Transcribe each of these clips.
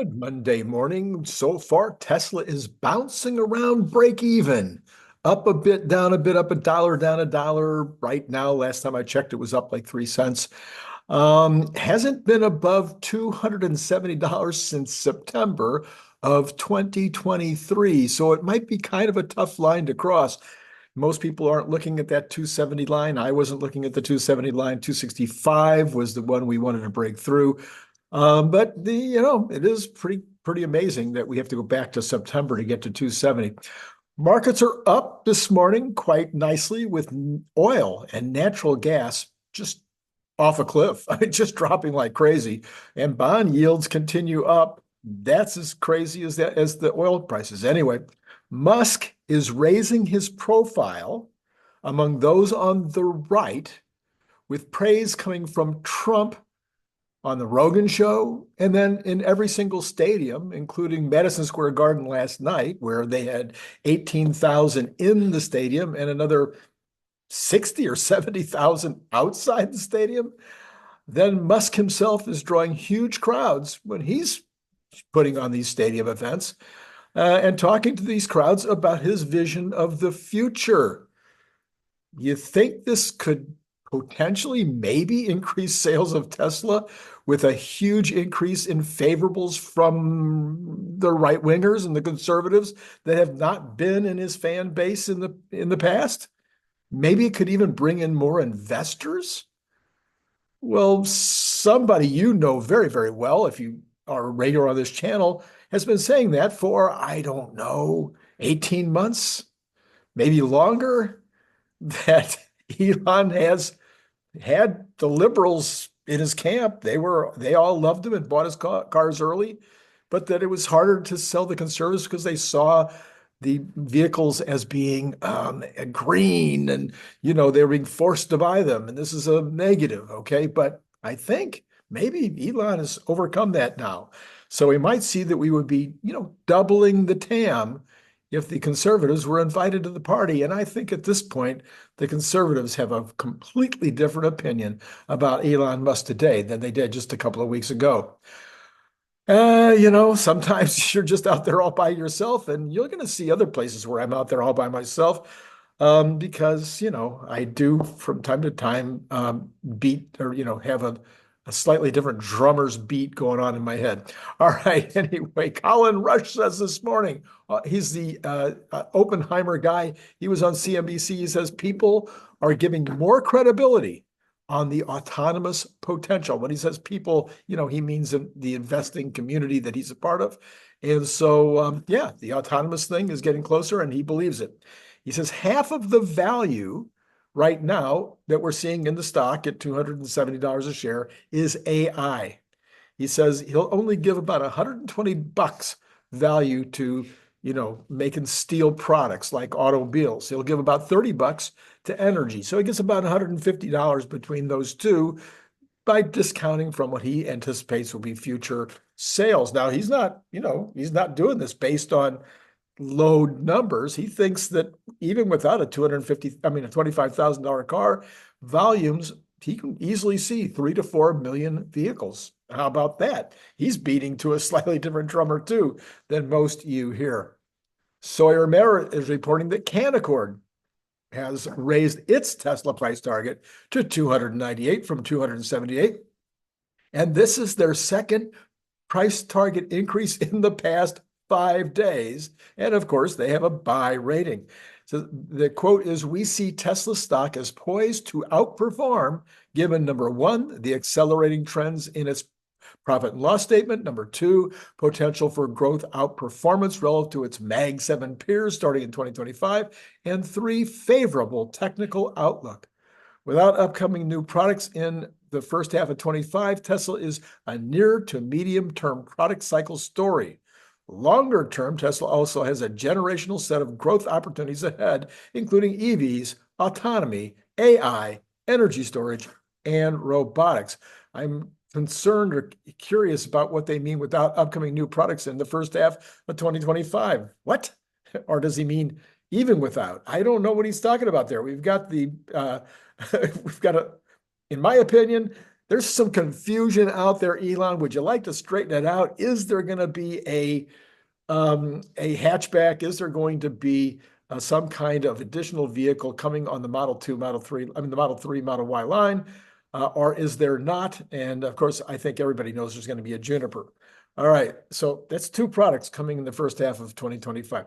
Good Monday morning. So far, Tesla is bouncing around break even. Up a bit, down a bit, up a dollar, down a dollar. Right now, last time I checked, it was up like 3 cents. Hasn't been above $270 since September of 2023. So it might be kind of a tough line to cross. Most people aren't looking at that 270 line. I wasn't looking at the 270 line. 265 was the one we wanted to break through. But it is pretty amazing that we have to go back to September to get to 270. Markets are up this morning quite nicely with oil and natural gas just off a cliff, just dropping like crazy. And bond yields continue up. That's as crazy as the oil prices. Anyway, Musk is raising his profile among those on the right, with praise coming from Trump on the Rogan show, and then in every single stadium, including Madison Square Garden last night, where they had 18,000 in the stadium and another 60 or 70,000 outside the stadium. Then Musk himself is drawing huge crowds when he's putting on these stadium events and talking to these crowds about his vision of the future. You think this could potentially maybe increase sales of Tesla with a huge increase in favorables from the right wingers and the conservatives that have not been in his fan base in the past? Maybe it could even bring in more investors. Well, somebody you know very, very well, if you are a regular on this channel, has been saying that for, I don't know, 18 months, maybe longer, that Elon has had the liberals in his camp. They all loved him and bought his cars early, but that it was harder to sell the conservatives because they saw the vehicles as being green, and they were being forced to buy them, and this is a negative. Okay, but I think maybe Elon has overcome that now, so we might see that we would be doubling the TAM if the conservatives were invited to the party. And I think at this point, the conservatives have a completely different opinion about Elon Musk today than they did just a couple of weeks ago. Sometimes you're just out there all by yourself, and you're going to see other places where I'm out there all by myself, because, I do from time to time beat or, have a slightly different drummer's beat going on in my head. All right. Anyway, Colin Rush says this morning, he's the Oppenheimer guy. He was on CNBC. He says people are giving more credibility on the autonomous potential. When he says people, he means the investing community that he's a part of. And so, the autonomous thing is getting closer, and he believes it. He says half of the value right now that we're seeing in the stock at $270 a share is AI. He says he'll only give about $120 value to, making steel products like automobiles. He'll give about $30 to energy. So he gets about $150 between those two by discounting from what he anticipates will be future sales. Now, he's not doing this based on low numbers. He thinks that even without a $25,000 car, volumes, he can easily see 3 to 4 million vehicles. How about that? He's beating to a slightly different drummer too than most you hear. Sawyer Merritt is reporting that Canaccord has raised its Tesla price target to 298 from 278. And this is their second price target increase in the past 5 days. And of course, they have a buy rating. So the quote is, "We see Tesla stock as poised to outperform, given number one, the accelerating trends in its profit and loss statement. Number two, potential for growth outperformance relative to its Mag 7 peers starting in 2025. And three, favorable technical outlook. Without upcoming new products in the first half of 25, Tesla is a near to medium term product cycle story. Longer term, Tesla also has a generational set of growth opportunities ahead, including EVs, autonomy, AI, energy storage, and robotics." I'm concerned or curious about what they mean without upcoming new products in the first half of 2025. What? Or does he mean even without? I don't know what he's talking about there. We've got in my opinion, There's some confusion out there, Elon. Would you like to straighten it out? Is there going to be a hatchback? Is there going to be some kind of additional vehicle coming on the Model 2, Model 3, the Model 3, Model Y line, or is there not? And of course, I think everybody knows there's going to be a Juniper. All right, so that's two products coming in the first half of 2025.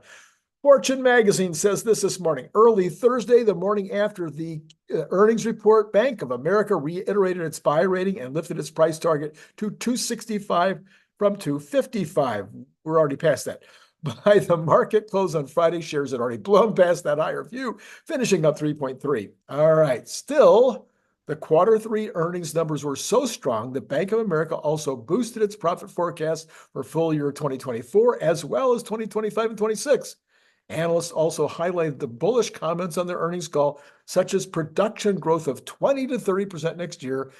Fortune magazine says this morning, early Thursday, the morning after the earnings report, Bank of America reiterated its buy rating and lifted its price target to 265 from 255. We're already past that. By the market close on Friday, shares had already blown past that higher view, finishing up 3.3. All right, still, the quarter three earnings numbers were so strong that Bank of America also boosted its profit forecast for full year 2024, as well as 2025 and 26. Analysts also highlighted the bullish comments on their earnings call, such as production growth of 20 to 30% next year,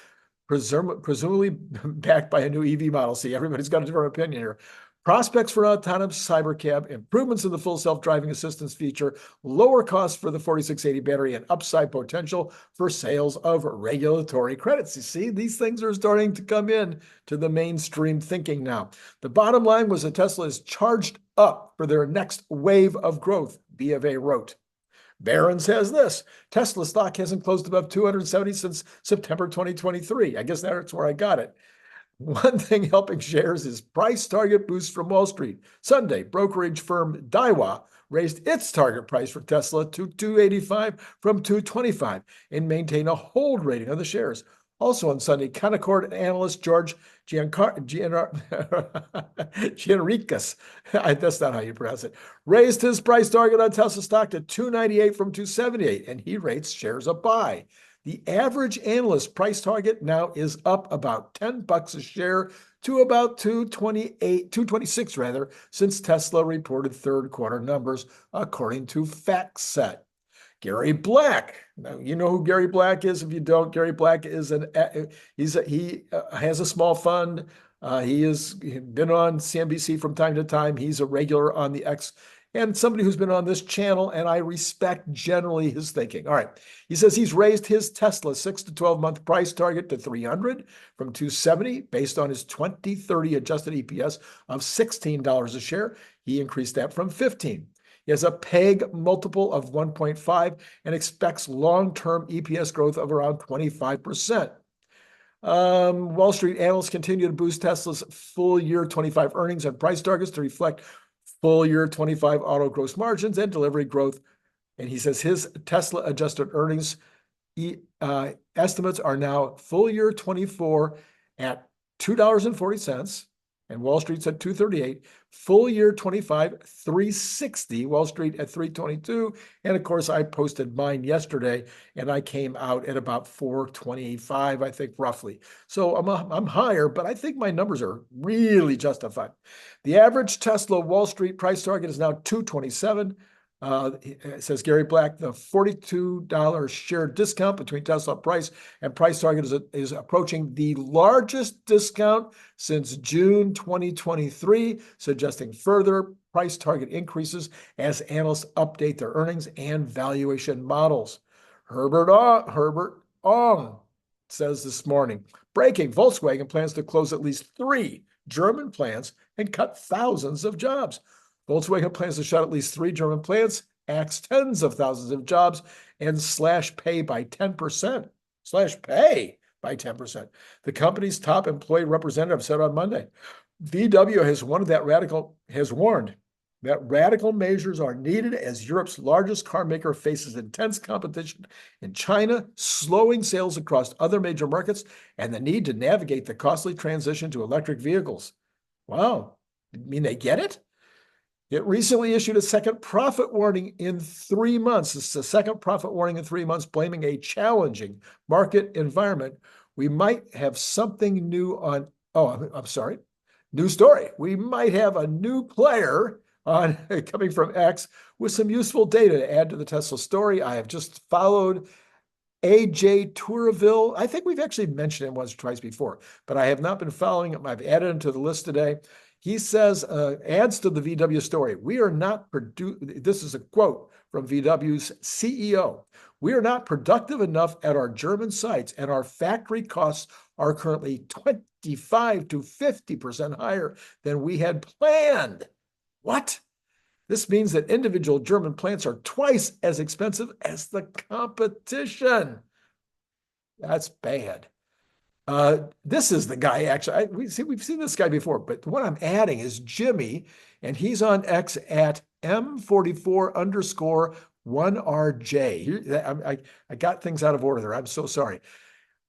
presumably backed by a new EV model. See, everybody's got a different opinion here. Prospects for autonomous cybercab, improvements in the full self-driving assistance feature, lower costs for the 4680 battery, and upside potential for sales of regulatory credits. You see, these things are starting to come in to the mainstream thinking now. The bottom line was that Tesla is charged up for their next wave of growth, B of A wrote. Barron says this, Tesla stock hasn't closed above 270 since September 2023. I guess that's where I got it. One thing helping shares is price target boost from Wall Street. Sunday, brokerage firm Daiwa raised its target price for Tesla to 285 from 225 and maintained a hold rating on the shares. Also on Sunday, Canaccord analyst George Gianrikas, that's not how you pronounce it, raised his price target on Tesla stock to 298 from 278, and he rates shares a buy. The average analyst price target now is up about $10 a share to about 226 rather, since Tesla reported third quarter numbers, according to FactSet. Gary Black. Now, you know who Gary Black is. If you don't, Gary Black is he has a small fund. He has been on CNBC from time to time. He's a regular on the X and somebody who's been on this channel, and I respect generally his thinking. All right. He says he's raised his Tesla 6 to 12-month price target to 300 from 270 based on his 2030 adjusted EPS of $16 a share. He increased that from 15. He has a PEG multiple of 1.5 and expects long-term EPS growth of around 25%. Wall Street analysts continue to boost Tesla's full year 25 earnings and price targets to reflect full year 25 auto gross margins and delivery growth. And he says his Tesla adjusted earnings estimates are now full year 24 at $2.40, and Wall Street's at 238. Full year 25, 360. Wall Street at 322. And of course, I posted mine yesterday, and I came out at about 425, I think, roughly. So I'm higher, but I think my numbers are really justified. The average Tesla Wall Street price target is now 227. It says Gary Black, the $42 share discount between Tesla price and price target is approaching the largest discount since June 2023, suggesting further price target increases as analysts update their earnings and valuation models. Herbert Ong says this morning, breaking, Volkswagen plans to close at least 3 German plants and cut thousands of jobs. Volkswagen plans to shut at least 3 German plants, axe tens of thousands of jobs, and slash pay by 10%. Slash pay by 10%. The company's top employee representative said on Monday, VW has warned that radical measures are needed as Europe's largest car maker faces intense competition in China, slowing sales across other major markets, and the need to navigate the costly transition to electric vehicles. Wow. You mean they get it? It recently issued a second profit warning in 3 months. This is the second profit warning in 3 months, blaming a challenging market environment. We might have something new on, new story. We might have a new player on coming from X with some useful data to add to the Tesla story. I have just followed AJ Tourville. I think we've actually mentioned him once or twice before, but I have not been following him. I've added him to the list today. He says, adds to the VW story, we are not this is a quote from VW's CEO. We are not productive enough at our German sites, and our factory costs are currently 25 to 50% higher than we had planned. What? This means that individual German plants are twice as expensive as the competition. That's bad. This is the guy, actually. We've seen this guy before, but what I'm adding is Jimmy, and he's on X at M44_1RJ. I got things out of order there. I'm so sorry.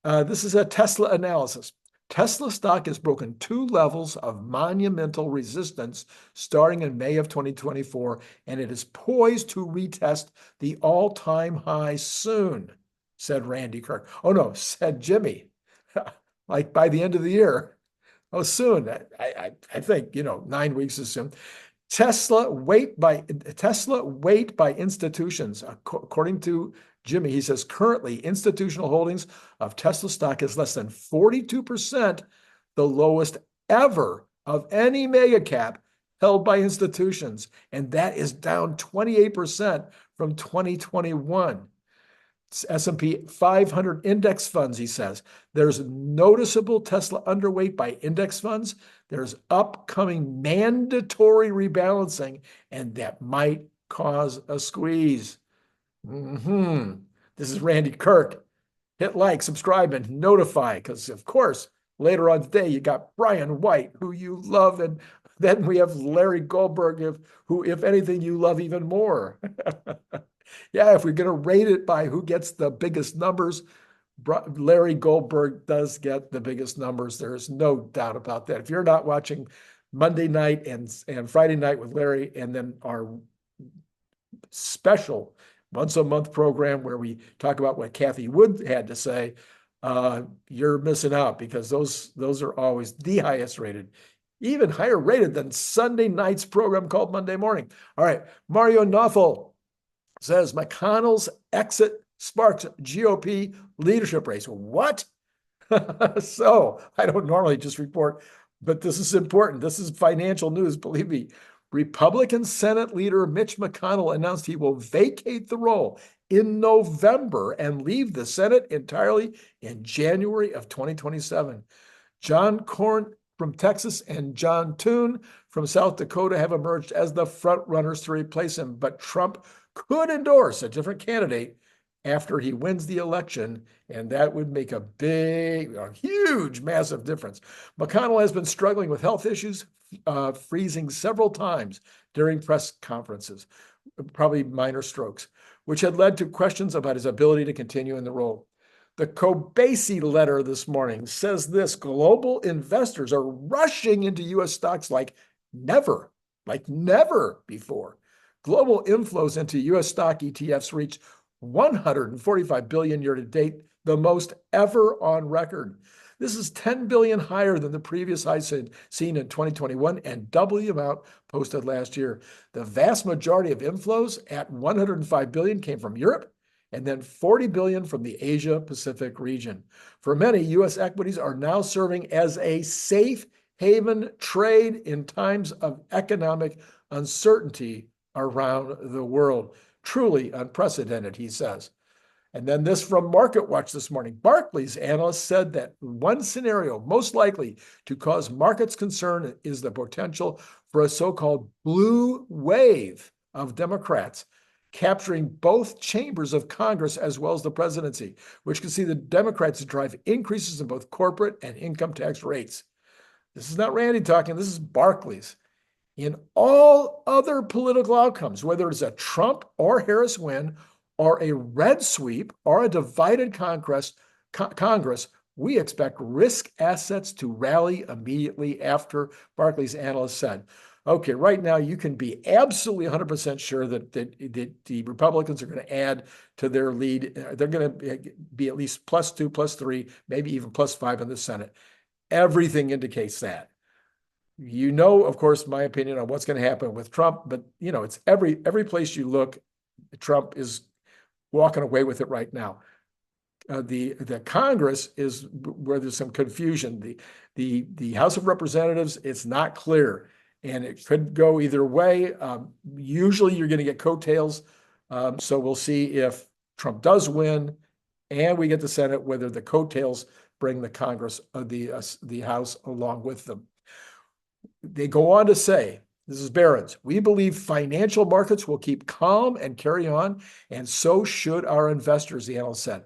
This is a Tesla analysis. Tesla stock has broken 2 levels of monumental resistance starting in May of 2024, and it is poised to retest the all-time high soon, said Randy Kirk. Oh, no, said Jimmy. Like by the end of the year. Oh, soon. I think, 9 weeks is soon. Tesla weight by institutions. According to Jimmy, he says currently institutional holdings of Tesla stock is less than 42%, the lowest ever of any mega cap held by institutions. And that is down 28% from 2021. S&P 500 index funds, he says. There's noticeable Tesla underweight by index funds. There's upcoming mandatory rebalancing, and that might cause a squeeze. This is Randy Kirk. Hit like, subscribe, and notify, because, of course, later on today, you got Brian White, who you love, and then we have Larry Goldberg, who, if anything, you love even more. Yeah, if we're going to rate it by who gets the biggest numbers, Larry Goldberg does get the biggest numbers. There's no doubt about that. If you're not watching Monday night and Friday night with Larry, and then our special once-a-month program where we talk about what Cathie Wood had to say, you're missing out, because those are always the highest rated, even higher rated than Sunday night's program called Monday Morning. All right, Mario Noffel says McConnell's exit sparks GOP leadership race. What? So I don't normally just report, but this is important. This is financial news, believe me. Republican Senate leader Mitch McConnell announced he will vacate the role in November and leave the Senate entirely in January of 2027. John Cornyn from Texas and John Thune from South Dakota have emerged as the front runners to replace him, but Trump could endorse a different candidate after he wins the election, and that would make a huge, massive difference. McConnell has been struggling with health issues, freezing several times during press conferences, probably minor strokes, which had led to questions about his ability to continue in the role. The Kobasi letter this morning says this: global investors are rushing into U.S. stocks like never before. Global inflows into U.S. stock ETFs reached $145 billion year to date, the most ever on record. This is $10 billion higher than the previous high seen in 2021 and double the amount posted last year. The vast majority of inflows at $105 billion came from Europe, and then $40 billion from the Asia-Pacific region. For many, U.S. equities are now serving as a safe haven trade in times of economic uncertainty around the world. Truly unprecedented, he says. And then this from MarketWatch this morning. Barclays analysts said that one scenario most likely to cause markets concern is the potential for a so-called blue wave of Democrats capturing both chambers of Congress as well as the presidency, which could see the Democrats drive increases in both corporate and income tax rates. This is not Randy talking, this is Barclays. In all other political outcomes, whether it's a Trump or Harris win, or a red sweep, or a divided Congress, we expect risk assets to rally immediately after, Barclays analyst said. Okay, right now you can be absolutely 100% sure that the Republicans are going to add to their lead. They're going to be at least +2, +3, maybe even +5 in the Senate. Everything indicates that. Of course, my opinion on what's going to happen with Trump, but it's every place you look, Trump is walking away with it right now. The Congress is where there's some confusion. The House of Representatives, it's not clear, and it could go either way. Usually, you're going to get coattails. So we'll see if Trump does win, and we get the Senate, whether the coattails bring the Congress, the House along with them. They go on to say, this is Barron's, we believe financial markets will keep calm and carry on, and so should our investors, the analyst said.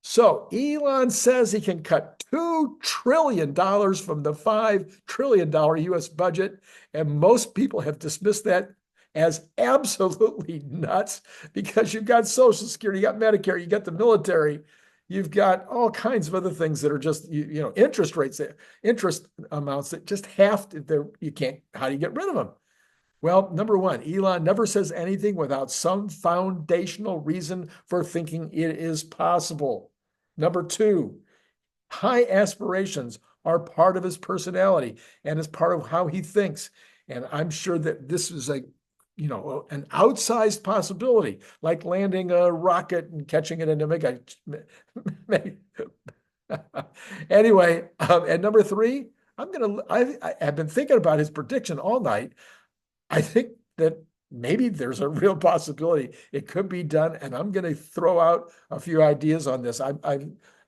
So Elon says he can cut $2 trillion from the $5 trillion US budget, and most people have dismissed that as absolutely nuts because you've got Social Security, you got Medicare, you got the military, you've got all kinds of other things that are just, interest rates, interest amounts that just have to, you can't, how do you get rid of them? Well, number one, Elon never says anything without some foundational reason for thinking it is possible. Number two, high aspirations are part of his personality and is part of how he thinks. And I'm sure that this is an outsized possibility, like landing a rocket and catching it in a anyway, and number three, I've been thinking about his prediction all night. I think that maybe there's a real possibility it could be done, and I'm going to throw out a few ideas on this. I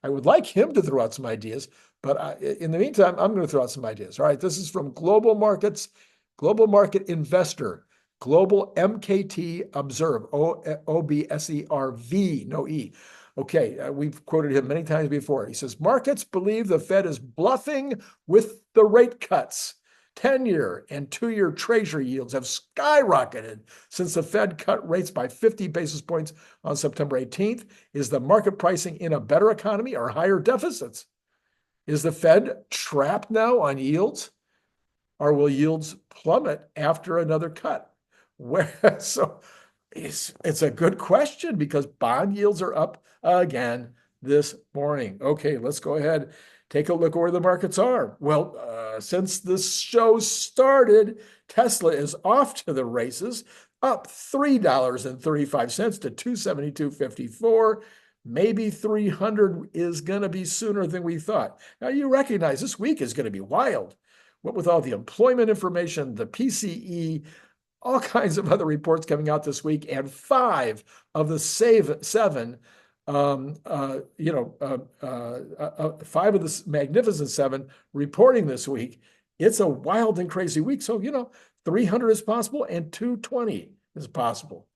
would like him to throw out some ideas, but in the meantime, I'm going to throw out some ideas. All right, this is from Global Markets, Global Market Investor, Global MKT Observe, OBSERV, no E. Okay, we've quoted him many times before. He says, markets believe the Fed is bluffing with the rate cuts. 10-year and 2-year Treasury yields have skyrocketed since the Fed cut rates by 50 basis points on September 18th. Is the market pricing in a better economy or higher deficits? Is the Fed trapped now on yields, or will yields plummet after another cut? So it's a good question because bond yields are up again this morning. Okay, let's go ahead. Take a look at where the markets are. Well, since this show started, Tesla is off to the races, up $3.35 to $272.54. Maybe 300 is going to be sooner than we thought. Now, you recognize this week is going to be wild. What with all the employment information, the PCE, all kinds of other reports coming out this week, and 5 of the 7 5 of the Magnificent 7 reporting this week. It's a wild and crazy week. So, 300 is possible and 220 is possible,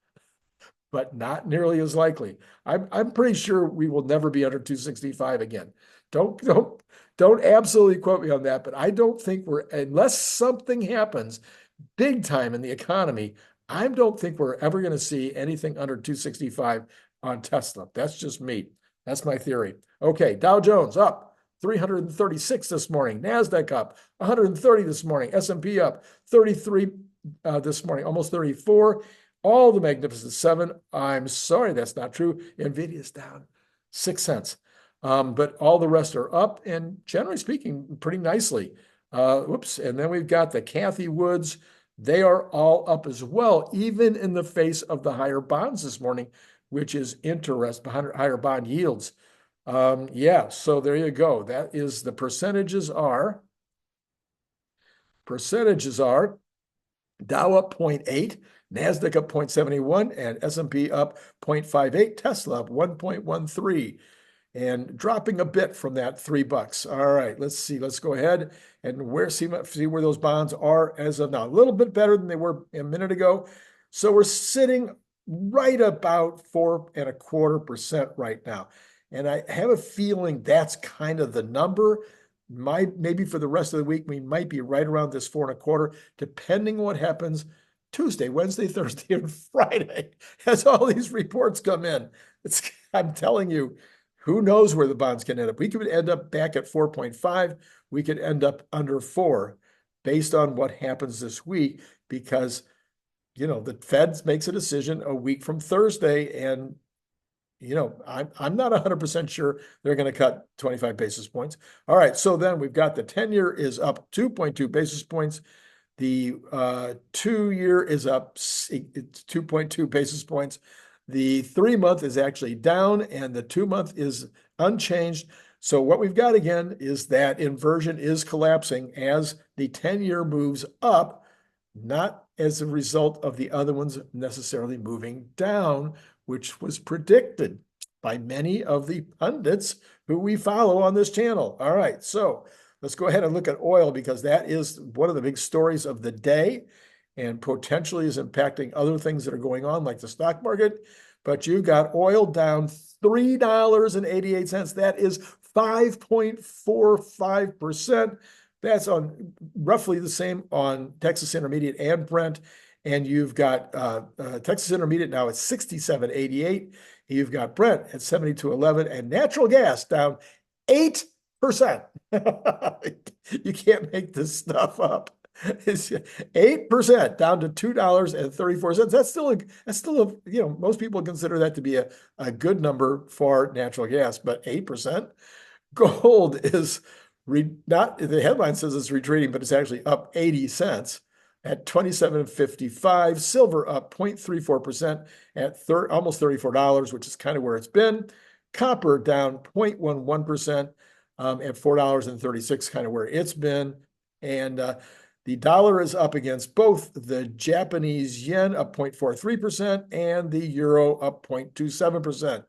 but not nearly as likely. I'm pretty sure we will never be under 265 again. Don't absolutely quote me on that, but I don't think unless something happens big time in the economy, I don't think we're ever going to see anything under 265 on Tesla. That's just me. That's my theory. Okay, Dow Jones up 336 this morning. NASDAQ up 130 this morning. S&P up 33 this morning, almost 34. All the Magnificent 7. I'm sorry, that's not true. NVIDIA's down 6 cents. But all the rest are up, and generally speaking, pretty nicely. And then we've got the Cathie Woods. They are all up as well, even in the face of the higher bonds this morning, which is interesting, higher bond yields. So there you go. That is the percentages are Dow up 0.8, NASDAQ up 0.71, and S&P up 0.58, Tesla up 1.13. And dropping a bit from that $3. All right, let's see. Let's go ahead and see where those bonds are as of now. A little bit better than they were a minute ago. So we're sitting right about 4.25% right now. And I have a feeling that's kind of the number. Maybe for the rest of the week, we might be right around this 4.25, depending on what happens Tuesday, Wednesday, Thursday, and Friday as all these reports come in. I'm telling you, who knows where the bonds can end up? We could end up back at 4.5. We could end up under 4 based on what happens this week because, the Fed makes a decision a week from Thursday. And, I'm not 100% sure they're going to cut 25 basis points. All right. So then we've got the 10-year is up 2.2 basis points. The 2-year is up 2.2 basis points. The 3-month is actually down and the 2-month is unchanged. So what we've got again is that inversion is collapsing as the 10-year moves up, not as a result of the other ones necessarily moving down, which was predicted by many of the pundits who we follow on this channel. All right, so let's go ahead and look at oil because that is one of the big stories of the day and potentially is impacting other things that are going on like the stock market. But you got oil down $3.88. That is 5.45%. That's on roughly the same on Texas Intermediate and Brent. And you've got Texas Intermediate now at 67.88. You've got Brent at 72.11 and natural gas down 8%. You can't make this stuff up. It's 8% down to $2.34. That's still a, most people consider that to be a good number for natural gas, but 8%. Gold is not, the headline says it's retreating, but it's actually up 80 cents at 27.55. Silver up 0.34% at almost $34, which is kind of where it's been. Copper down 0.11% at $4.36, kind of where it's been. And the dollar is up against both the Japanese yen up 0.43% and the euro up 0.27%.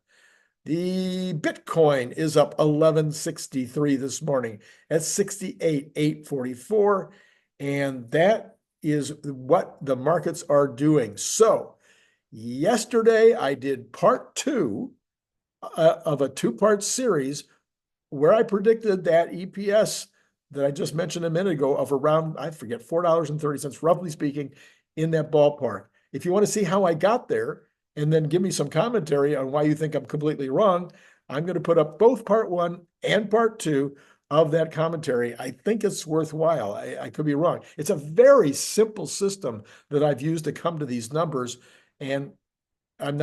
The Bitcoin is up 1163 this morning at 68,844. And that is what the markets are doing. So yesterday I did part 2 of a 2-part series where I predicted that EPS that I just mentioned a minute ago of around, I forget, $4.30, roughly speaking, in that ballpark. If you want to see how I got there and then give me some commentary on why you think I'm completely wrong, I'm going to put up both part 1 and part 2 of that commentary. I think it's worthwhile. I could be wrong. It's a very simple system that I've used to come to these numbers, and I'm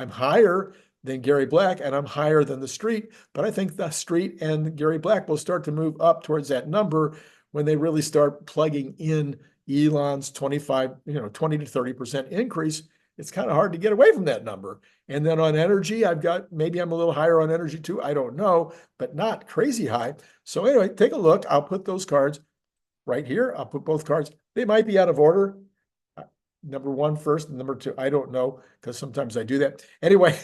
higher than Gary Black, and I'm higher than the street, but I think the street and Gary Black will start to move up towards that number when they really start plugging in Elon's 20 to 30% increase. It's kind of hard to get away from that number. And then on energy, maybe I'm a little higher on energy too. I don't know, but not crazy high. So anyway, take a look. I'll put those cards right here. I'll put both cards. They might be out of order. Number 1 first and number 2, I don't know, because sometimes I do that. Anyway,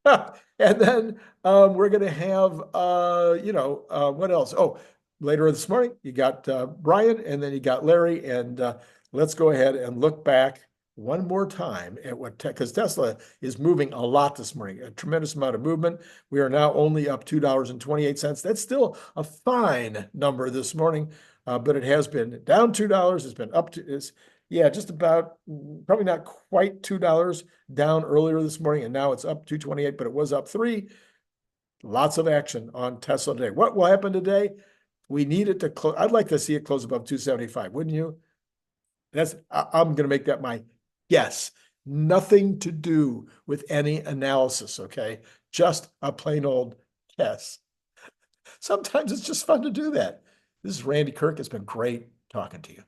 and then we're going to have, what else? Oh, later this morning, you got Brian, and then you got Larry. And let's go ahead and look back one more time at because Tesla is moving a lot this morning, a tremendous amount of movement. We are now only up $2.28. That's still a fine number this morning, but it has been down $2. It's been up to just about, probably not quite $2 down earlier this morning, and now it's up 228, but it was up 3. Lots of action on Tesla today. What will happen today? We need it to close. I'd like to see it close above 275, wouldn't you? I'm going to make that my guess. Nothing to do with any analysis, okay? Just a plain old guess. Sometimes it's just fun to do that. This is Randy Kirk. It's been great talking to you.